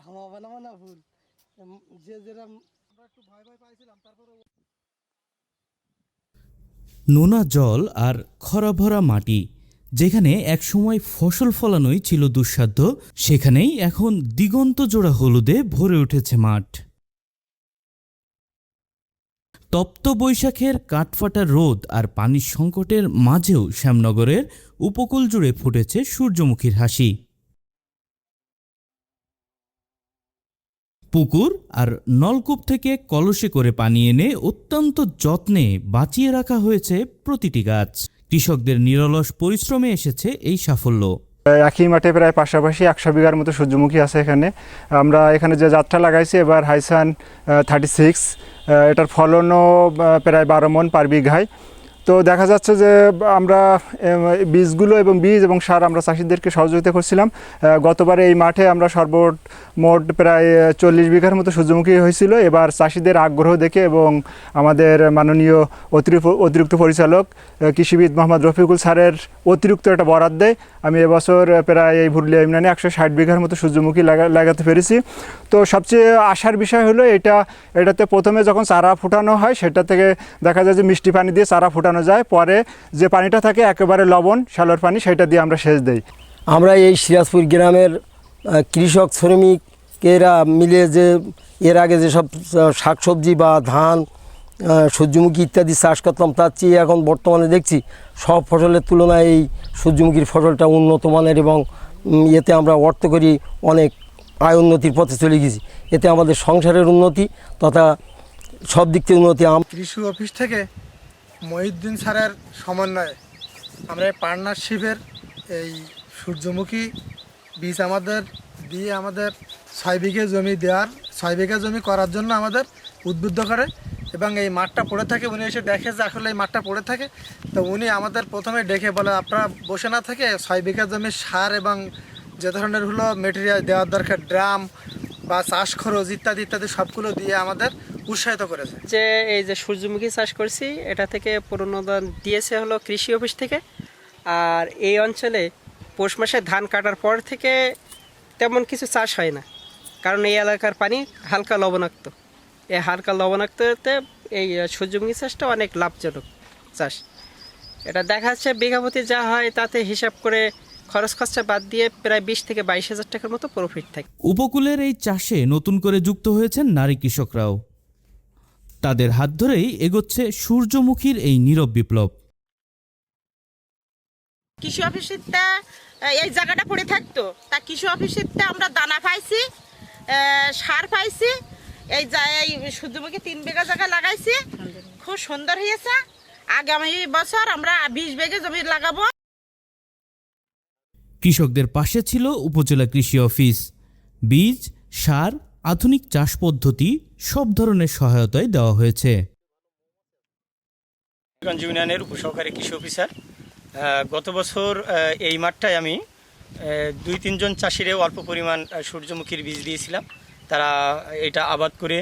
থামাবে না মানে ভুল যে যেরকম আমরা একটু ভয় ভয় পাইছিলাম তারপরে নোনা জল আর খরাভরা মাটি, যেখানে একসময় ফসল ফলানোই ছিল দুঃসাধ্য, সেখানেই এখন দিগন্ত জোড়া হলুদে ভরে উঠেছে মাঠ। তপ্ত বৈশাখের কাঠফাটা রোদ আর পানির সংকটের মাঝেও শ্যামনগরের উপকূল জুড়ে ফুটেছে সূর্যমুখীর হাসি। পুকুর আর নলকূপ থেকে কলসে করে পানি এনে অত্যন্ত যত্নে বাঁচিয়ে রাখা হয়েছে প্রতিটি গাছ। কৃষকদের নিরলস পরিশ্রমে এসেছে এই সাফল্য। একই মাঠে প্রায় পাশাপাশি 100 বিঘার মতো সূর্যমুখী আছে এখানে। আমরা এখানে যে জাতটা লাগাইছি এবার হাইসান 36, এটার ফলনও প্রায় 12 মণ পার বিঘায়। তো দেখা যাচ্ছে যে আমরা বীজগুলো এবং বীজ এবং সার আমরা চাষিদেরকে সহযোগিতা করছিলাম। গতবারে এই মাঠে আমরা সর্বমোট প্রায় 40 বিঘার মতো সূর্যমুখী হয়েছিল। এবার চাষিদের আগ্রহ দেখে এবং আমাদের মাননীয় অতিরিক্ত পরিচালক কৃষিবিদ মোহাম্মদ রফিকুল স্যারের অতিরিক্ত একটা বরাদ দেয়, আমি এবছর প্রায় এই ভুরুলিয়া ইউনিয়নে 160 বিঘার মতো সূর্যমুখী লাগাতে পেরেছি। তো সবচেয়ে আশার বিষয় হলো এটাতে প্রথমে যখন চারা ফুটানো হয় সেটা থেকে দেখা যায় যে মিষ্টি পানি দিয়ে চারা ফুটানো যায়, পরে যে পানিটা থাকে একেবারে লবণ শ্যালোর পানি, সেটা দিয়ে আমরা সেচ দেই। আমরা এই সিরাজপুর গ্রামের কৃষক শ্রমিকেরা মিলে যে এর আগে যেসব শাকসবজি বা ধান, সূর্যমুখী ইত্যাদি চাষ করতাম, তার চেয়ে এখন বর্তমানে দেখছি সব ফসলের তুলনায় এই সূর্যমুখীর ফসলটা উন্নত মানের এবং এতে আমরা অর্থ করি অনেক আয় উন্নতির পথে চলে গেছি। এতে আমাদের সংসারের উন্নতি তথা সব দিক থেকে উন্নতি। কৃষি অফিস থেকে মহিউদ্দিন স্যারের সমন্বয়ে আমরা এই পার্টনারশিপের এই সূর্যমুখী বীজ আমাদের দিয়ে আমাদের 6 বিঘা জমি দেওয়ার 6 বিঘা জমি করার জন্য আমাদের উদ্বুদ্ধ করে এবং এই মাঠটা পড়ে থাকে। উনি এসে দেখে যে আসলে এই মাঠটা পড়ে থাকে, তো উনি আমাদের প্রথমে ডেকে বলে আপনারা বসে না থেকে 6 বিঘা জমির সার এবং যে ধরনের হলো মেটেরিয়াল দেওয়ার দরকার, ড্রাম বা চাষ খরচ ইত্যাদি ইত্যাদি সবগুলো দিয়ে আমাদের উৎসাহিত করেছে। যে এই যে সূর্যমুখী চাষ করছি, এটা থেকে অনুদান দিয়েছে হলো কৃষি অফিস থেকে। আর এই অঞ্চলে পৌষ মাসে ধান কাটার পর থেকে তেমন কিছু চাষ হয় না, কারণ এই এলাকার পানি হালকা লবণাক্ত। এই হালকা লবণাক্ততে এই সূর্যমুখী চাষটা অনেক লাভজনক চাষ। এটা দেখা যাচ্ছে বিঘা প্রতি যা হয় তাতে হিসাব করে খরচ খরচা বাদ দিয়ে প্রায় 20 থেকে 22 হাজার টাকার মতো প্রফিট থাকে। উপকূলের এই চাষে নতুন করে যুক্ত হয়েছেন নারী কৃষকরাও। তাদের হাত ধরেই এগোচ্ছে সূর্যমুখীর এই নীরব বিপ্লব। কৃষি অফিসেরটা এই জায়গাটা পড়ে থাকতো, তা কৃষি অফিসেরটা আমরা দানা পাইছি, সার পাইছি। এই সূর্যমুখী 3 বিঘা জায়গা লাগাইছি, খুব সুন্দর হয়েছে। আগামী বছর আমরা 20 বিঘা জমি লাগাবো। কৃষকদের পাশে ছিল উপজেলা কৃষি অফিস। বীজ, সার, আধুনিক চাষ পদ্ধতি সব ধরনের সহায়তাই দেওয়া হয়েছে। ইউনিয়নের উপসহকারী কৃষি অফিসার। গত বছর এই মাঠটায় আমি 2-3 জন চাষিরে অল্প পরিমাণ সূর্যমুখীর বীজ দিয়েছিলাম। তারা এটা আবাদ করে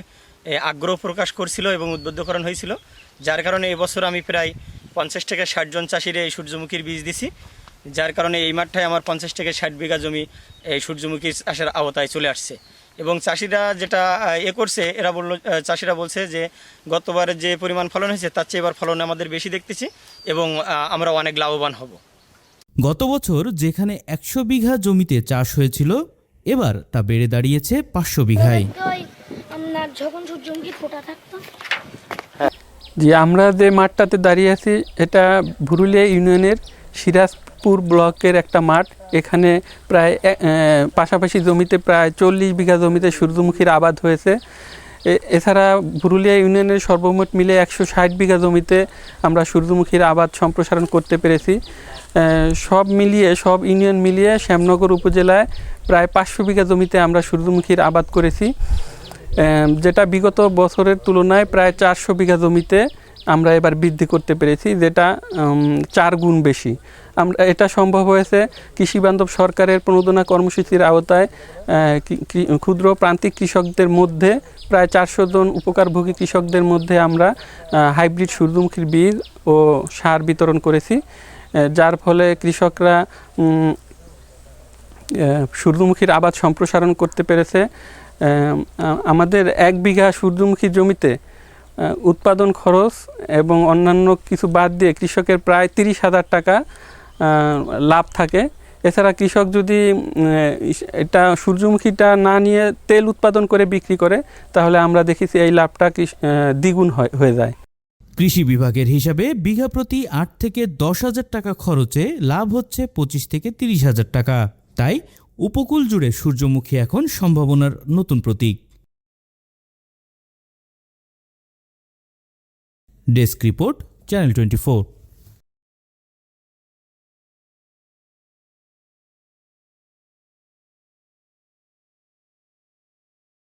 আগ্রহ প্রকাশ করছিল এবং উদ্বুদ্ধকরণ হয়েছিল, যার কারণে এবছর আমি প্রায় 50 থেকে 60 জন চাষিরে এই সূর্যমুখীর বীজ দিছি। যার কারণে এই মাঠটায় আমার 50 থেকে 60 বিঘা জমি এই সূর্যমুখী চাষের আওতায় চলে আসছে। এবং চাষিরা যেটা করছে, চাষিরা বলছে যে গতবারে যে পরিমাণ ফলন হয়েছে তার চেয়ে এবার ফলন আমাদের বেশি দেখতেছি এবং আমরা অনেক লাভবান হব। গত বছর যেখানে 100 বিঘা জমিতে চাষ হয়েছিল, এবার তা বেড়ে দাঁড়িয়েছে 500 বিঘায়। যখন সূর্যমুখী ফোটা থাকতো। জি, আমরা যে মাঠটাতে দাঁড়িয়ে আছি এটা ভুরুলিয়া ইউনিয়নের সিরাজপুর ব্লকের একটা মাঠ। এখানে প্রায় পাশাপাশি জমিতে প্রায় 40 বিঘা জমিতে সূর্যমুখীর আবাদ হয়েছে। এছাড়া ভুরুলিয়া ইউনিয়নের সর্বমোট মিলে 160 বিঘা জমিতে আমরা সূর্যমুখীর আবাদ সম্প্রসারণ করতে পেরেছি। সব ইউনিয়ন মিলিয়ে শ্যামনগর উপজেলায় প্রায় 500 বিঘা জমিতে আমরা সূর্যমুখীর আবাদ করেছি, যেটা বিগত বছরের তুলনায় প্রায় 400 বিঘা জমিতে আমরা এবার বৃদ্ধি করতে পেরেছি, যেটা 4 গুণ বেশি। এটা সম্ভব হয়েছে কৃষি বান্ধব সরকারের প্রণোদনা কর্মসূচির আওতায় ক্ষুদ্র প্রান্তিক কৃষকদের মধ্যে প্রায় 400 জন উপকারভোগী কৃষকদের মধ্যে আমরা হাইব্রিড সূর্যমুখীর বীজ ও সার বিতরণ করেছি, যার ফলে কৃষকরা সূর্যমুখীর আবাদ সম্প্রসারণ করতে পেরেছে। আমাদের 1 বিঘা সূর্যমুখী জমিতে উৎপাদন খরচ এবং অন্যান্য কিছু বাদ দিয়ে কৃষকের প্রায় 30,000 টাকা লাভ থাকে। এছাড়া কৃষক যদি এটা সূর্যমুখীটা না নিয়ে তেল উৎপাদন করে বিক্রি করে তাহলে আমরা দেখেছি এই লাভটা দ্বিগুণ হয়ে যায়। কৃষি বিভাগের হিসাবে বিঘা প্রতি 8 থেকে 10,000 টাকা খরচে লাভ হচ্ছে 25 থেকে 30,000 টাকা। তাই উপকূল জুড়ে সূর্যমুখী এখন সম্ভাবনার নতুন প্রতীক। Desk report, channel 24।